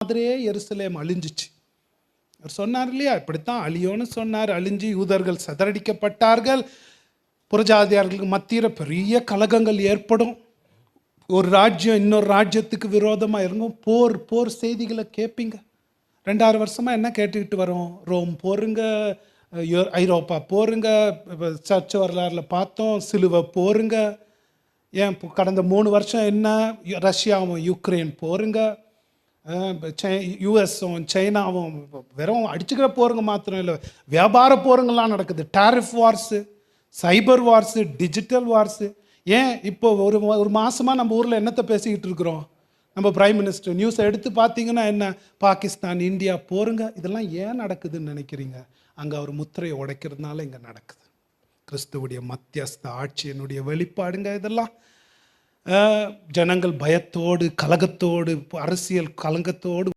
மாதிரியே எருசலேம் அழிஞ்சிச்சு. அவர் சொன்னார் இல்லையா, இப்படித்தான் அழியோன்னு சொன்னார். அழிஞ்சு யூதர்கள் சிதறடிக்கப்பட்டார்கள். புறஜாதியார்களுக்கு மத்தியில் பெரிய கலகங்கள் ஏற்படும். ஒரு ராஜ்யம் இன்னொரு ராஜ்யத்துக்கு விரோதமாக இருக்கும். போர் செய்திகளை கேட்பீங்க. 2000 வருஷமாக என்ன கேட்டுக்கிட்டு வரோம்? ரோம் போருங்க, ஐரோப்பா போருங்க, சர்ச்ச வரலாறுல பார்த்தோம், சிலுவை போருங்க. ஏன் கடந்த 3 வருஷம் என்ன, ரஷ்யாவும் யுக்ரைன் போருங்க, யூஎஸும் சைனாவும் வெறும் அடிச்சுக்கிற போருங்க மாத்திரம் இல்லை, வியாபார போருங்கெல்லாம் நடக்குது. டாரிஃப் வார்ஸு, சைபர் வார்ஸு, டிஜிட்டல் வார்ஸு. ஏன் இப்போ ஒரு மாதமாக நம்ம ஊரில் என்னத்தை பேசிக்கிட்டு இருக்கிறோம்? நம்ம பிரைம் மினிஸ்டர் நியூஸை எடுத்து பார்த்தீங்கன்னா என்ன, பாகிஸ்தான் இந்தியா போருங்க. இதெல்லாம் ஏன் நடக்குதுன்னு நினைக்கிறீங்க? அங்கே அவர் முத்திரையை உடைக்கிறதுனால இங்கே நடக்குது. கிறிஸ்துவுடைய மத்தியஸ்த ஆட்சியினுடைய வெளிப்பாடுங்க இதெல்லாம். ஜனங்கள் பயத்தோடு கலகத்தோடு அரசியல் கலங்கத்தோடு